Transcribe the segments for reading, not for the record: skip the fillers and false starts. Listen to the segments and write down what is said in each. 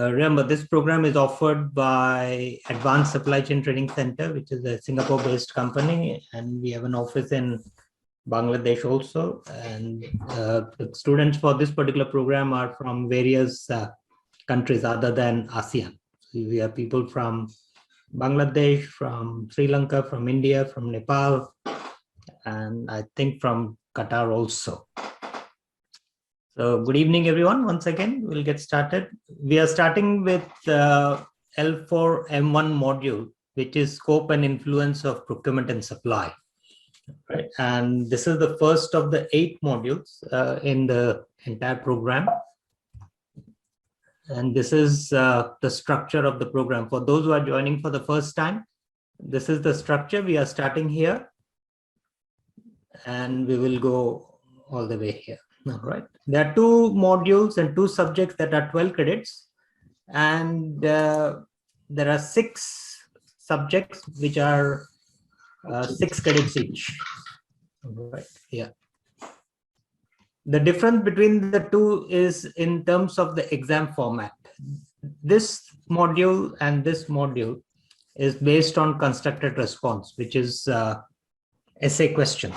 Remember, this program is offered by Advanced Supply Chain Training Center, which is a Singapore-based company, and we have an office in Bangladesh also. And the students for this particular program are from various countries other than ASEAN. So we have people from Bangladesh, from Sri Lanka, from India, from Nepal, and I think from Qatar also. So good evening, everyone. Once again, we'll get started. We are starting with L4 M1 module, which is scope and influence of procurement and supply. Right? And this is the first of the 8 modules in the entire program. And this is the structure of the program. For those who are joining for the first time, this is the structure. We are starting here, and we will go all the way here. All right. There are 2 modules and 2 subjects that are 12 credits, and there are 6 subjects which are 6 credits each. All right. Yeah. The difference between the 2 is in terms of the exam format. This module and this module is based on constructed response, which is essay questions.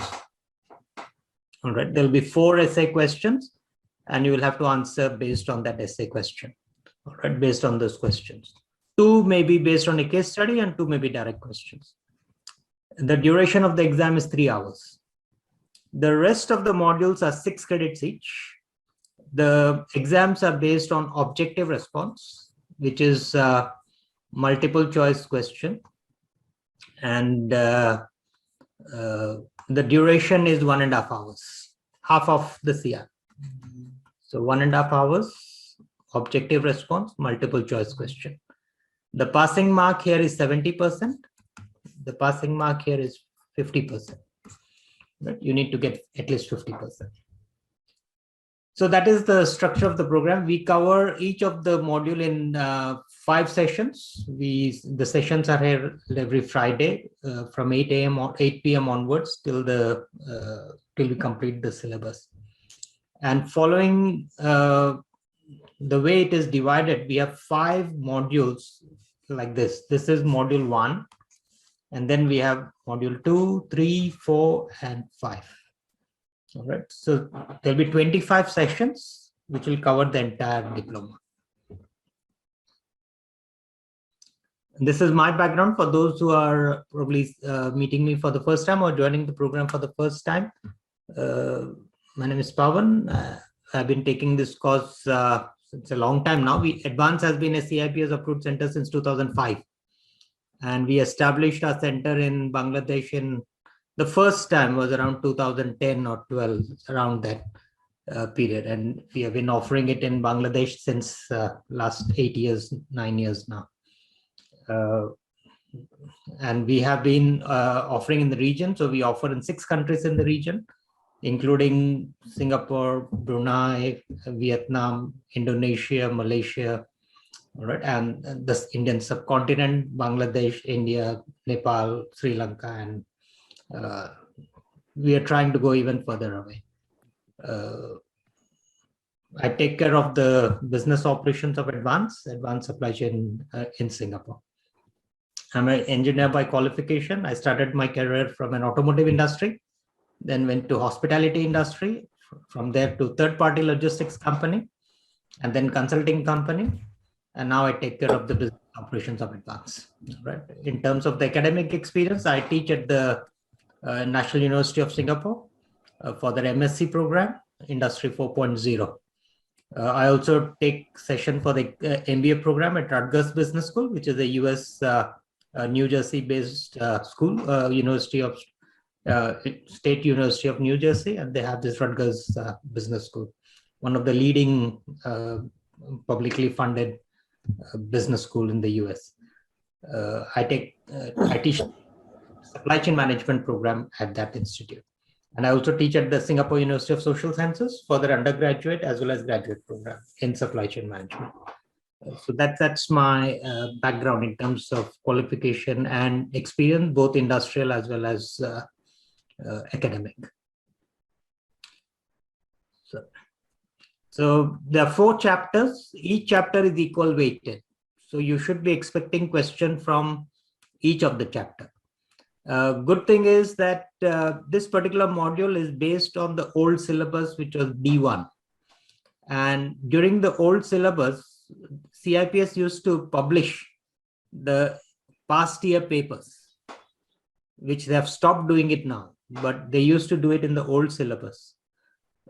All right, there'll be 4 essay questions, and you will have to answer based on that essay question. All right, based on those questions. 2 may be based on a case study, and 2 may be direct questions. The duration of the exam is 3 hours. The rest of the modules are 6 credits each. The exams are based on objective response, which is multiple choice question, and the duration is 1.5 hours, half of the CR. So 1.5 hours, objective response, multiple choice question. The passing mark here is 70%. The passing mark here is 50%. Right? You need to get at least 50%. So that is the structure of the program. We cover each of the module in 5 sessions. The sessions are here every Friday from 8 a.m. or 8 p.m. onwards till we complete the syllabus. And following the way it is divided, we have 5 modules like this. This is module 1, and then we have module 2, 3, 4, and 5. All right, so there'll be 25 sessions which will cover the entire diploma. And this is my background for those who are probably meeting me for the first time or joining the program for the first time. My name is Pawan. I've been taking this course since a long time now. Advance has been a CIPS approved center since 2005. And we established our center in Bangladesh in the first time was around 2010 or 12, around that period. And we have been offering it in Bangladesh since last 8 years, 9 years now. And we have been offering in the region. So we offer in 6 countries in the region, including Singapore, Brunei, Vietnam, Indonesia, Malaysia, all right, and the Indian subcontinent, Bangladesh, India, Nepal, Sri Lanka, and we are trying to go even further away. I take care of the business operations of Advanced Supply Chain in Singapore. I'm an engineer by qualification. I started my career from an automotive industry, then went to hospitality industry, from there to third-party logistics company, and then consulting company. And now I take care of the business operations of Advanced. Right. In terms of the academic experience, I teach at the National University of Singapore for their MSc program, Industry 4.0. I also take session for the MBA program at Rutgers Business School, which is a US New Jersey-based school, State University of New Jersey, and they have this Rutgers Business School, one of the leading publicly funded business school in the US. I teach supply chain management program at that institute. And I also teach at the Singapore University of Social Sciences for their undergraduate as well as graduate program in supply chain management. So that's my background in terms of qualification and experience, both industrial as well as academic. So there are 4 chapters. Each chapter is equal weighted. So you should be expecting question from each of the chapter. Good thing is that this particular module is based on the old syllabus, which was D1. And during the old syllabus, CIPS used to publish the past year papers, which they have stopped doing it now, but they used to do it in the old syllabus.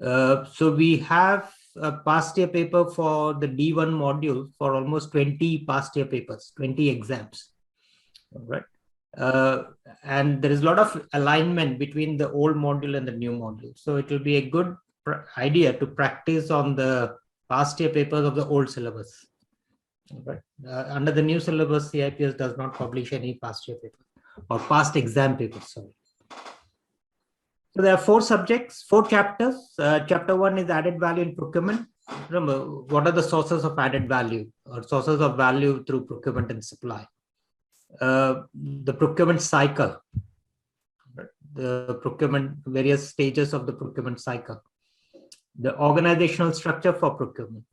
So we have a past year paper for the D1 module for almost 20 past year papers, 20 exams. All right. And there is a lot of alignment between the old module and the new module. So it will be a good idea to practice on the past year papers of the old syllabus. Right. Under the new syllabus, CIPS does not publish any past year paper or past exam papers. Sorry. So there are 4 subjects, 4 chapters. Chapter 1 is added value in procurement. Remember, what are the sources of added value or sources of value through procurement and supply? The procurement cycle, the procurement, various stages of the procurement cycle, the organizational structure for procurement,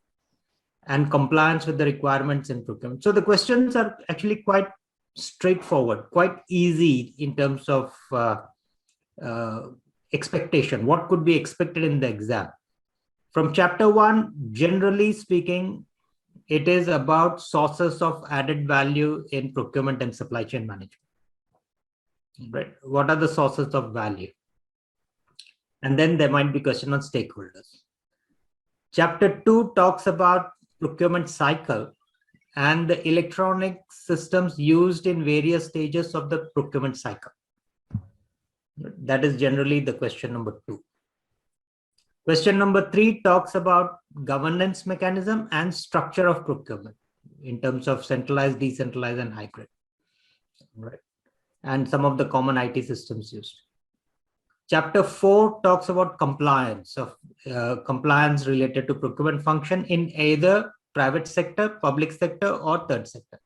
and compliance with the requirements in procurement. So the questions are actually quite straightforward, quite easy in terms of expectation. What could be expected in the exam? From chapter 1, generally speaking, it is about sources of added value in procurement and supply chain management. Right? What are the sources of value? And then there might be question on stakeholders. Chapter 2 talks about procurement cycle and the electronic systems used in various stages of the procurement cycle. That is generally the question number 2. Question number 3 talks about governance mechanism and structure of procurement in terms of centralized, decentralized, and hybrid. Right. And some of the common IT systems used. Chapter 4 talks about compliance related to procurement function in either private sector, public sector, or third sector.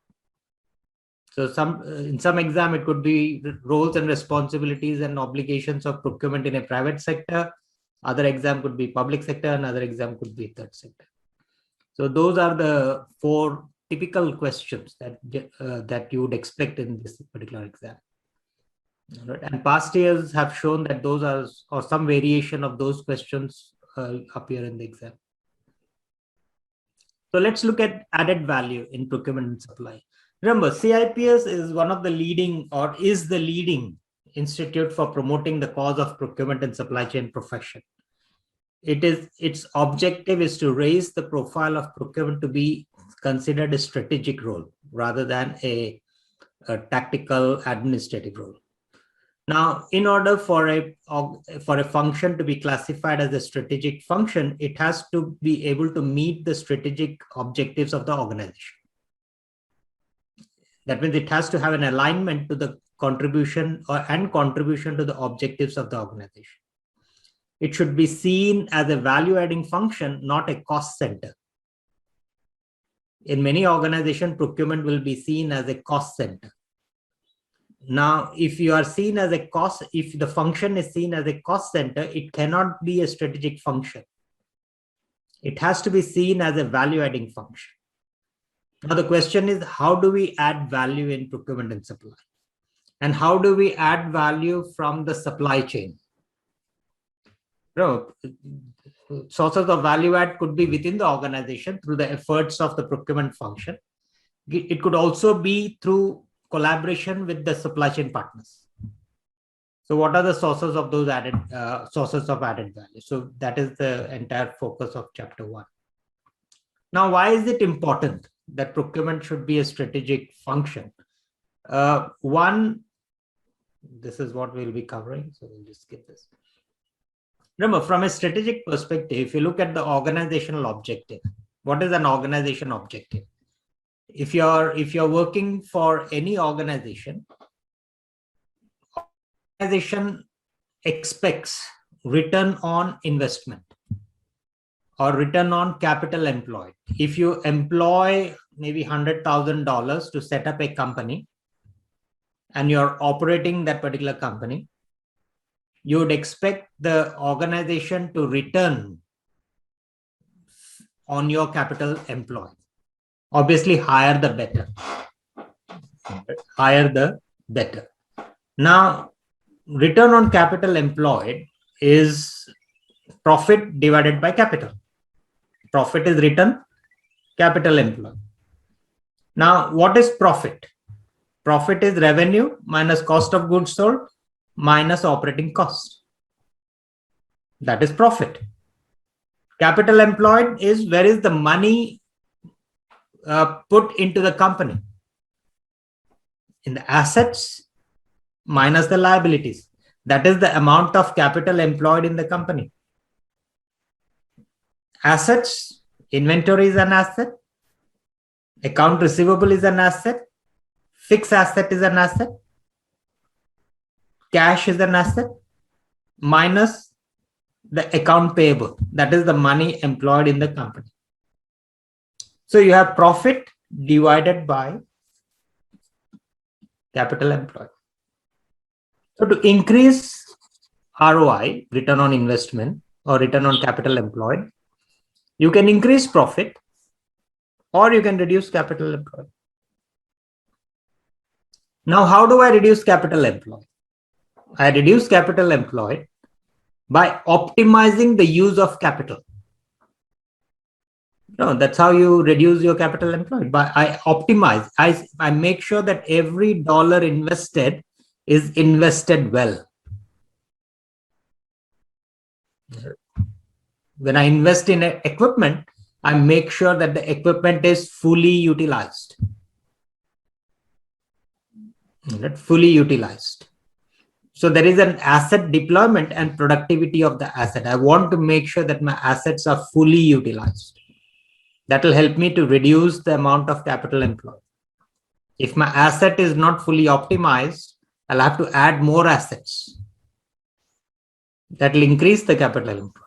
So in some exam, it could be roles and responsibilities and obligations of procurement in a private sector. Other exam could be public sector, another exam could be third sector. So those are the 4 typical questions that you would expect in this particular exam. Right. And past years have shown that those are, or some variation of those questions appear in the exam. So let's look at added value in procurement and supply. Remember, CIPS is one of the leading, or is the leading institute for promoting the cause of procurement and supply chain profession. Its objective is to raise the profile of procurement to be considered a strategic role rather than a tactical administrative role. Now, in order for a function to be classified as a strategic function, it has to be able to meet the strategic objectives of the organization. That means it has to have an alignment to the contribution to the objectives of the organization. It should be seen as a value-adding function, not a cost center. In many organizations, procurement will be seen as a cost center. Now, if you are seen as a cost, if the function is seen as a cost center, it cannot be a strategic function. It has to be seen as a value-adding function. Now, the question is, how do we add value in procurement and supply? And how do we add value from the supply chain? Sources of value add could be within the organization through the efforts of the procurement function. It could also be through collaboration with the supply chain partners. So what are the sources of those sources of added value? So that is the entire focus of chapter 1. Now, why is it important that procurement should be a strategic function? One, this is what we'll be covering. So we'll just skip this. Remember, from a strategic perspective, if you look at the organizational objective, what is an organization objective? If you're working for any organization expects return on investment or return on capital employed. If you employ maybe $100,000 to set up a company and you're operating that particular company, you would expect the organization to return on your capital employed. Obviously, higher the better. Higher the better. Now, return on capital employed is profit divided by capital. Profit is return, capital employed. Now, what is profit? Profit is revenue minus cost of goods sold minus operating cost. That is profit. Capital employed is where is the money put into the company. In the assets minus the liabilities. That is the amount of capital employed in the company. Assets, inventory is an asset. Account receivable is an asset. Fixed asset is an asset. Cash is an asset. Minus the account payable. That is the money employed in the company. So you have profit divided by capital employed. So to increase ROI, return on investment or return on capital employed, you can increase profit or you can reduce capital employed. Now, how do I reduce capital employed? I reduce capital employed by optimizing the use of capital. No, that's how you reduce your capital employed. But I optimize. I make sure that every dollar invested is invested well. When I invest in equipment, I make sure that the equipment is fully utilized. Fully utilized. So there is an asset deployment and productivity of the asset. I want to make sure that my assets are fully utilized. That will help me to reduce the amount of capital employed. If my asset is not fully optimized, I'll have to add more assets. That will increase the capital employed.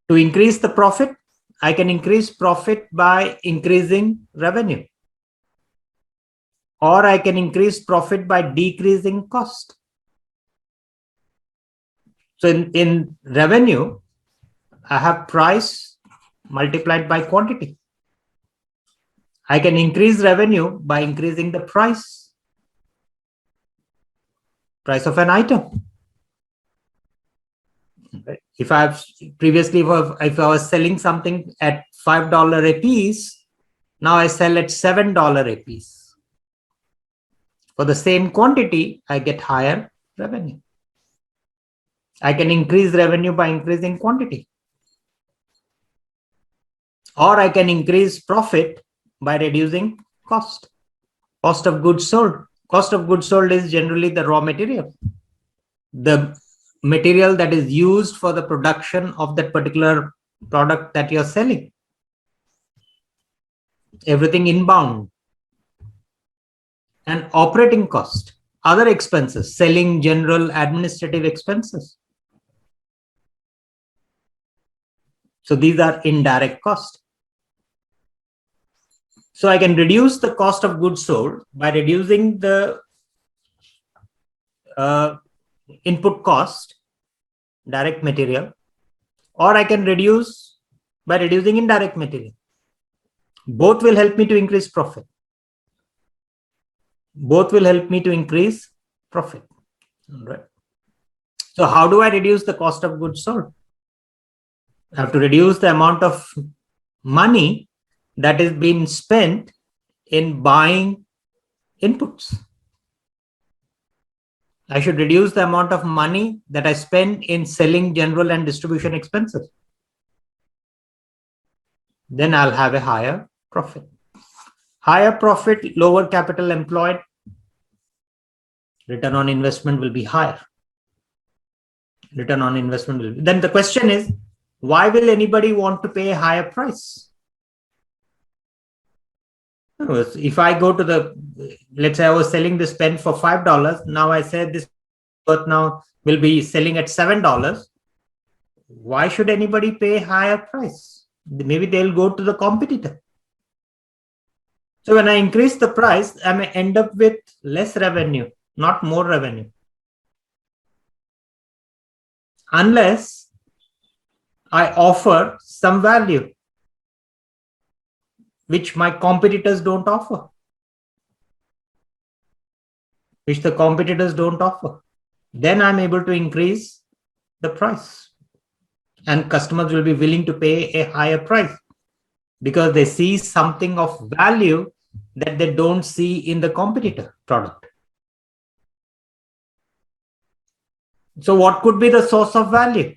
To increase the profit, I can increase profit by increasing revenue. Or I can increase profit by decreasing cost. So in revenue, I have price multiplied by quantity. I can increase revenue by increasing the price of an item. If I have previously, if I was selling something at $5 a piece, now I sell at $7 a piece. For the same quantity, I get higher revenue. I can increase revenue by increasing quantity. Or I can increase profit by reducing cost. Cost of goods sold. Cost of goods sold is generally the raw material. The material that is used for the production of that particular product that you're selling. Everything inbound. And operating cost, other expenses, selling, general, administrative expenses. So these are indirect costs. So I can reduce the cost of goods sold by reducing the input cost, direct material, or I can reduce by reducing indirect material. Both will help me to increase profit. Both will help me to increase profit. All right. So how do I reduce the cost of goods sold? I have to reduce the amount of money that is being spent in buying inputs. I should reduce the amount of money that I spend in selling, general, and distribution expenses. Then I'll have a higher profit. Higher profit, lower capital employed, return on investment will be higher. Return on investment will be. Then the question is, why will anybody want to pay a higher price? If I go to the, let's say I was selling this pen for $5. Now I said this now will be selling at $7. Why should anybody pay a higher price? Maybe they'll go to the competitor. So when I increase the price, I may end up with less revenue, not more revenue. Unless I offer some value which my competitors don't offer, then I'm able to increase the price, and customers will be willing to pay a higher price because they see something of value that they don't see in the competitor product. So what could be the source of value?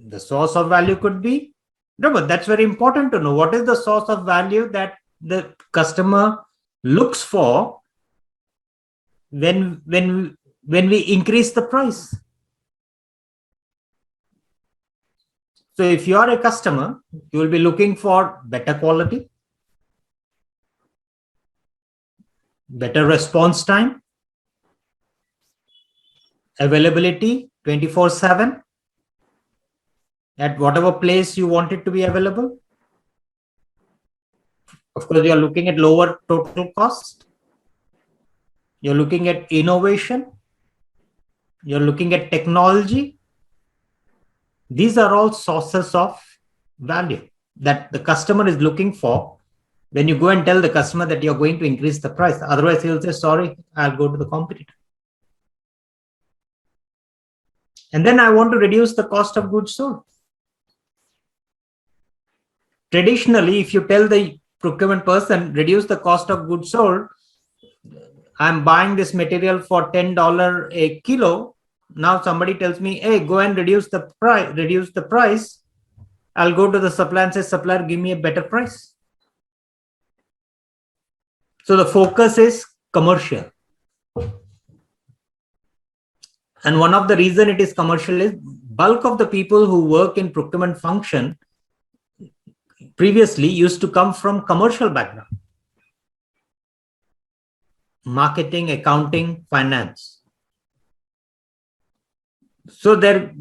The source of value could be, no, but that's very important to know. What is the source of value that the customer looks for when we increase the price? So if you are a customer, you will be looking for better quality, better response time, availability 24/7 at whatever place you want it to be available. Of course, you are looking at lower total cost. You're looking at innovation. You're looking at technology. These are all sources of value that the customer is looking for when you go and tell the customer that you're going to increase the price. Otherwise, he'll say, sorry, I'll go to the competitor. And then I want to reduce the cost of goods sold. Traditionally, if you tell the procurement person, reduce the cost of goods sold, I'm buying this material for $10 a kilo. Now somebody tells me, hey, go and reduce the price. I'll go to the supplier and say, supplier, give me a better price. So the focus is commercial. And one of the reason it is commercial is bulk of the people who work in procurement function previously used to come from commercial background. Marketing, accounting, finance. So their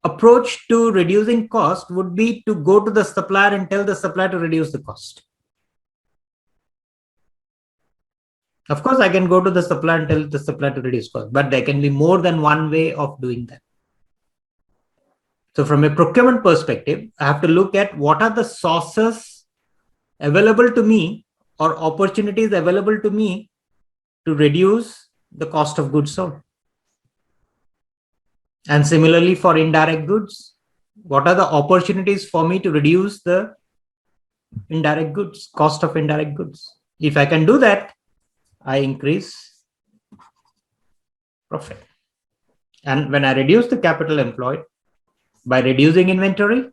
approach to reducing cost would be to go to the supplier and tell the supplier to reduce the cost. Of course, I can go to the supplier and tell the supplier to reduce cost, but there can be more than one way of doing that. So from a procurement perspective, I have to look at what are the sources available to me or opportunities available to me to reduce the cost of goods sold. And similarly for indirect goods, what are the opportunities for me to reduce the indirect goods, cost of indirect goods? If I can do that, I increase profit. And when I reduce the capital employed by reducing inventory,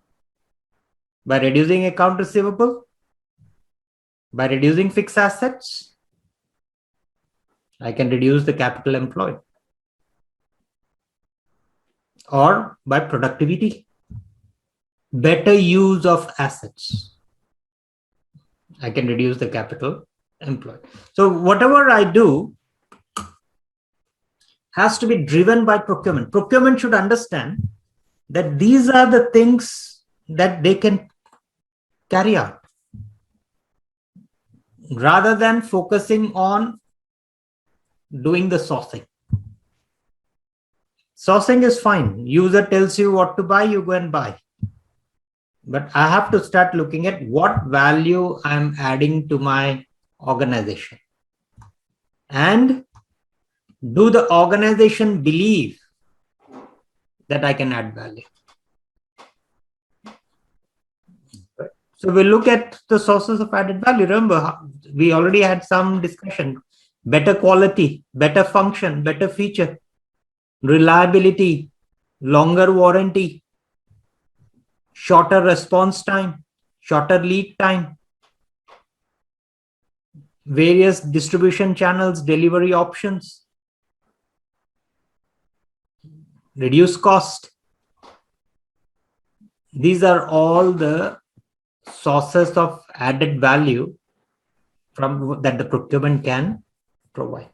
by reducing account receivable, by reducing fixed assets, I can reduce the capital employed. Or by productivity, better use of assets, I can reduce the capital employed. So whatever I do has to be driven by procurement. Procurement should understand that these are the things that they can carry out, rather than focusing on doing the sourcing. Sourcing is fine. User tells you what to buy, you go and buy. But I have to start looking at what value I'm adding to my organization. And do the organization believe that I can add value? So we'll look at the sources of added value. Remember, we already had some discussion. Better quality, better function, better feature, reliability, longer warranty, shorter response time, shorter lead time, various distribution channels, delivery options, reduce cost. These are all the sources of added value from that the procurement can provide.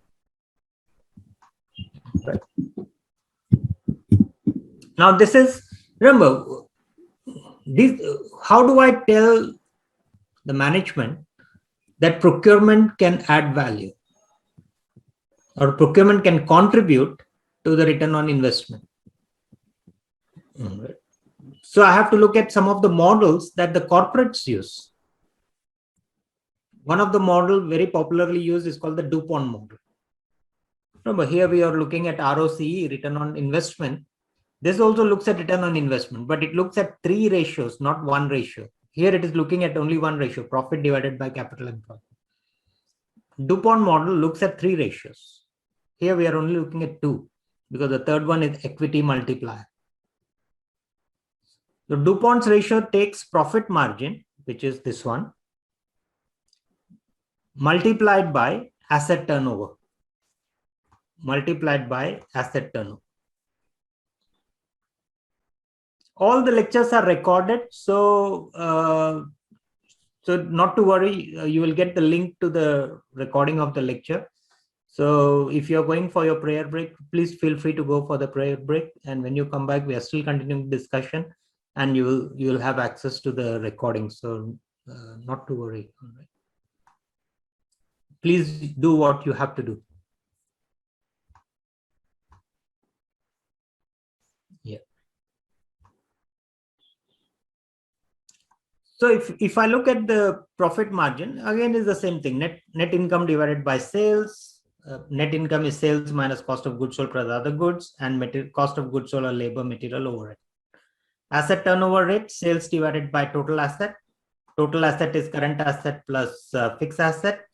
Right. Now this is, remember, how do I tell the management that procurement can add value or procurement can contribute to the return on investment? All right. So I have to look at some of the models that the corporates use. One of the model very popularly used is called the DuPont model. Remember, here we are looking at ROCE, return on investment. This also looks at return on investment, but it looks at 3 ratios, not 1 ratio. Here it is looking at only 1 ratio, profit divided by capital employed. DuPont model looks at 3 ratios. Here we are only looking at 2, because the third one is equity multiplier. So DuPont's ratio takes profit margin, which is this one, multiplied by asset turnover. Multiplied by asset turnover. All the lectures are recorded, so not to worry, you will get the link to the recording of the lecture. So if you're going for your prayer break, please feel free to go for the prayer break. And when you come back, we are still continuing discussion, and you will have access to the recording. So not to worry. All right. Please do what you have to do. Yeah. So if I look at the profit margin, again is the same thing. Net income divided by sales. Net income is sales minus cost of goods sold plus other goods, and cost of goods sold or labor, material, overhead. Asset turnover rate, sales divided by total asset. Total asset is current asset plus fixed asset.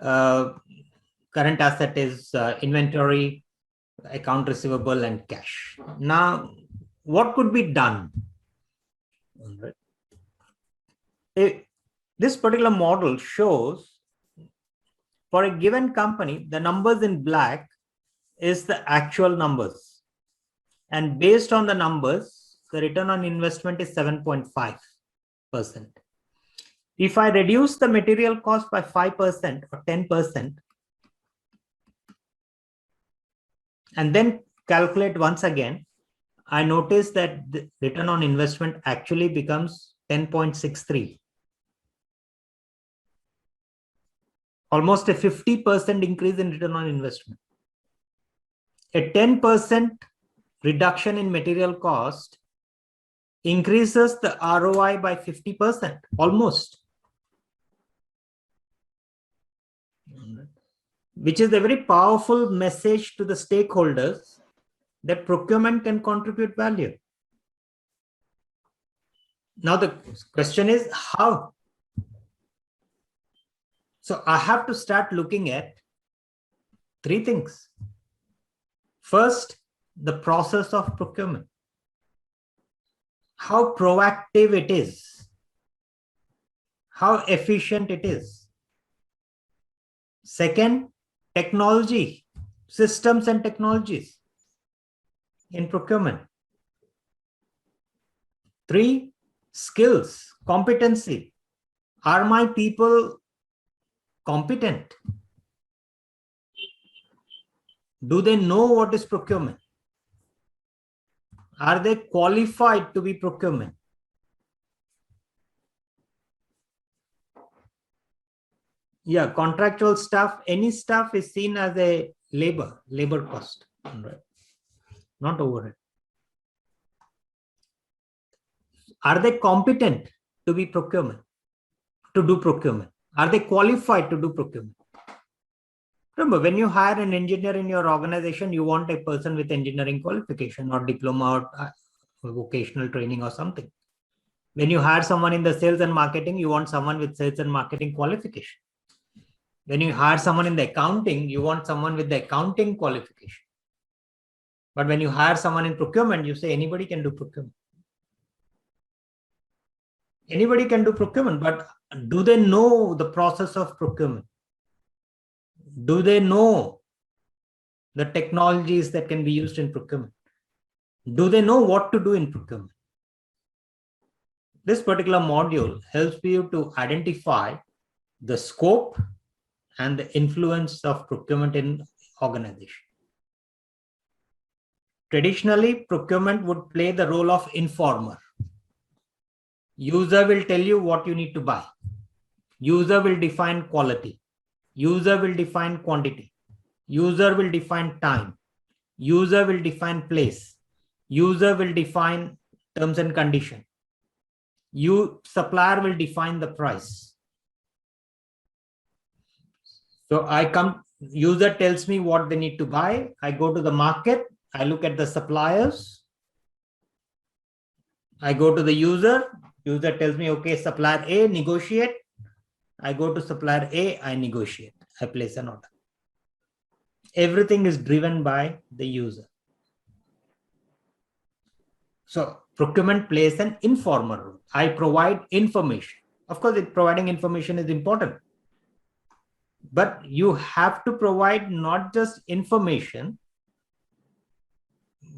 Current asset is inventory, account receivable, and cash. Now, what could be done? All right. This particular model shows for a given company, the numbers in black is the actual numbers. And based on the numbers, the return on investment is 7.5%. If I reduce the material cost by 5% or 10%, and then calculate once again, I notice that the return on investment actually becomes 10.63. Almost a 50% increase in return on investment. A 10% reduction in material cost increases the ROI by 50%, almost. Which is a very powerful message to the stakeholders that procurement can contribute value. Now the question is how? So I have to start looking at 3 things. First, the process of procurement. How proactive it is. How efficient it is. Second, technology, systems and technologies in procurement. 3, skills, competency. Are my people competent? Do they know what is procurement? Are they qualified to be procurement? Yeah, contractual staff, any staff is seen as a labor cost, right? Not overhead. Are they competent to be procurement, to do procurement? Are they qualified to do procurement? Remember, when you hire an engineer in your organization, you want a person with engineering qualification or diploma or vocational training or something. When you hire someone in the sales and marketing, you want someone with sales and marketing qualification. When you hire someone in the accounting, you want someone with the accounting qualification. But when you hire someone in procurement, you say anybody can do procurement. Anybody can do procurement, but do they know the process of procurement? Do they know the technologies that can be used in procurement? Do they know what to do in procurement? This particular module helps you to identify the scope and the influence of procurement in organization. Traditionally, procurement would play the role of informer. User will tell you what you need to buy. User will define quality. User will define quantity. User will define time. User will define place. User will define terms and condition. You supplier will define the price. So I come, user tells me what they need to buy. I go to the market. I look at the suppliers. I go to the user. User tells me, okay, supplier A, negotiate. I go to supplier A, I negotiate. I place an order. Everything is driven by the user. So procurement plays an informal role. I provide information. Of course, providing information is important. But you have to provide not just information,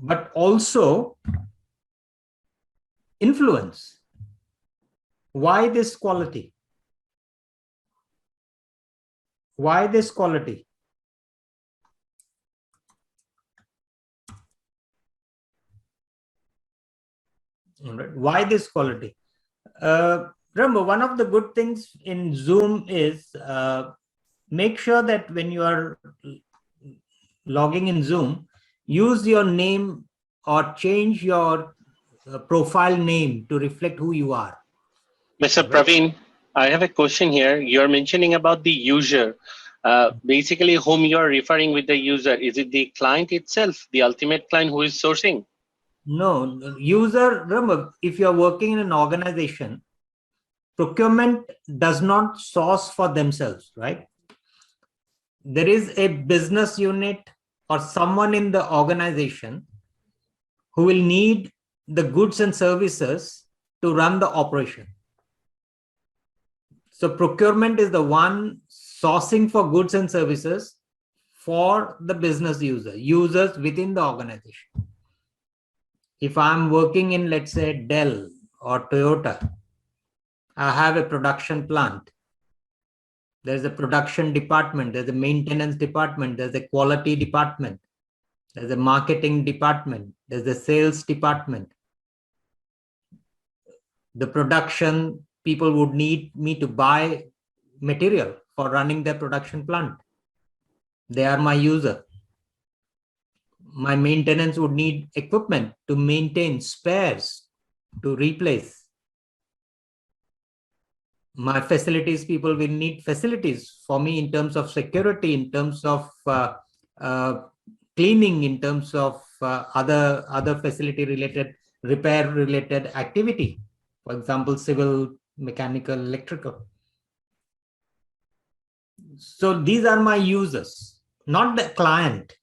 but also influence. Why this quality? Why this quality? All right. Why this quality? Remember, one of the good things in Zoom is make sure that when you are logging in Zoom, use your name or change your profile name to reflect who you are. Mr. Praveen, I have a question here. You're mentioning about the user. Basically, whom you're referring with the user. Is it the client itself, the ultimate client who is sourcing? No, user, remember, if you're working in an organization, procurement does not source for themselves, right? There is a business unit or someone in the organization who will need the goods and services to run the operation. So procurement is the one sourcing for goods and services for the business users within the organization. If I'm working in, let's say, Dell or Toyota, I have a production plant. There's a production department, there's a maintenance department, there's a quality department, there's a marketing department, there's a sales department. The production people would need me to buy material for running their production plant. They are my user. My maintenance would need equipment to maintain, spares to replace. My facilities people will need facilities for me in terms of security, in terms of cleaning, in terms of other facility related, repair related activity. For example, civil, mechanical, electrical. So these are my users, not the client.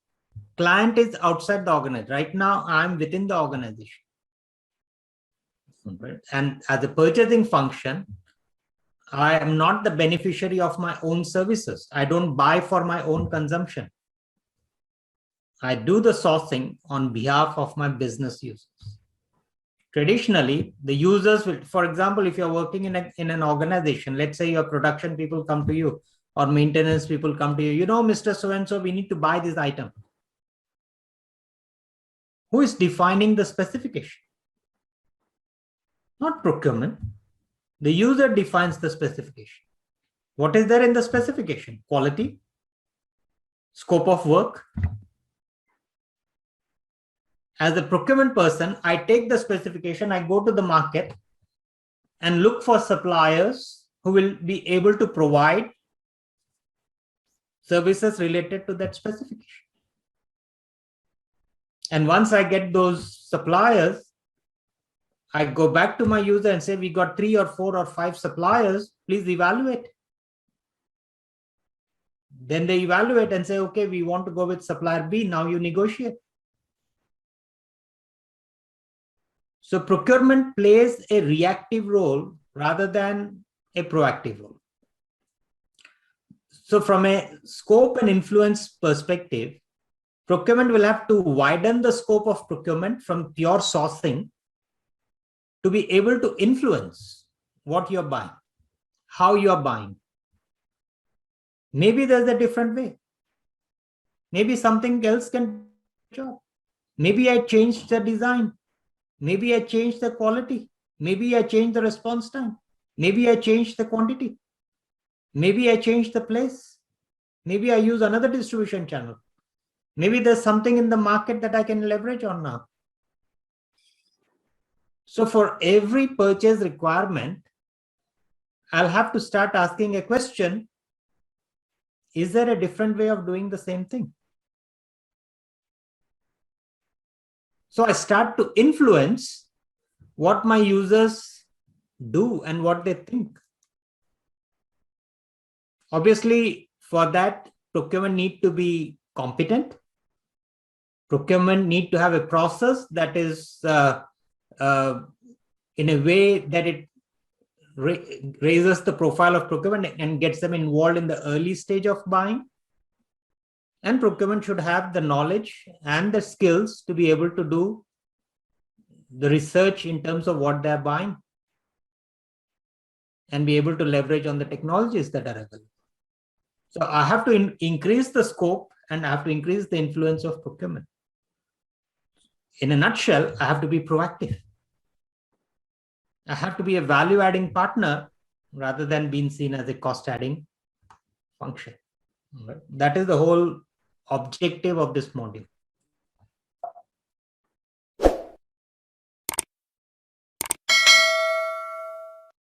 Client is outside the organization. Right now, I'm within the organization. And as a purchasing function, I am not the beneficiary of my own services. I don't buy for my own consumption. I do the sourcing on behalf of my business users. Traditionally, the users will, for example, if you're working in an organization, let's say your production people come to you or maintenance people come to you, you know, Mr. So-and-so, we need to buy this item. Who is defining the specification? Not procurement. The user defines the specification. What is there in the specification? Quality, scope of work. As a procurement person, I take the specification, I go to the market and look for suppliers who will be able to provide services related to that specification. And once I get those suppliers, I go back to my user and say, we got 3 or 4 or 5 suppliers, please evaluate. Then they evaluate and say, okay, we want to go with supplier B. Now you negotiate. So procurement plays a reactive role rather than a proactive role. So from a scope and influence perspective, procurement will have to widen the scope of procurement from pure sourcing to be able to influence what you're buying, how you're buying. Maybe there's a different way. Maybe something else can do the job. Maybe I changed the design. Maybe I changed the quality. Maybe I changed the response time. Maybe I changed the quantity. Maybe I changed the place. Maybe I use another distribution channel. Maybe there's something in the market that I can leverage on now. So for every purchase requirement, I'll have to start asking a question. Is there a different way of doing the same thing? So I start to influence what my users do and what they think. Obviously, for that, procurement need to be competent. Procurement need to have a process that is in a way that it raises the profile of procurement and gets them involved in the early stage of buying. And procurement should have the knowledge and the skills to be able to do the research in terms of what they're buying and be able to leverage on the technologies that are available. So I have to increase the scope and I have to increase the influence of procurement. In a nutshell, I have to be proactive. I have to be a value-adding partner rather than being seen as a cost-adding function. Right? That is the whole objective of this module.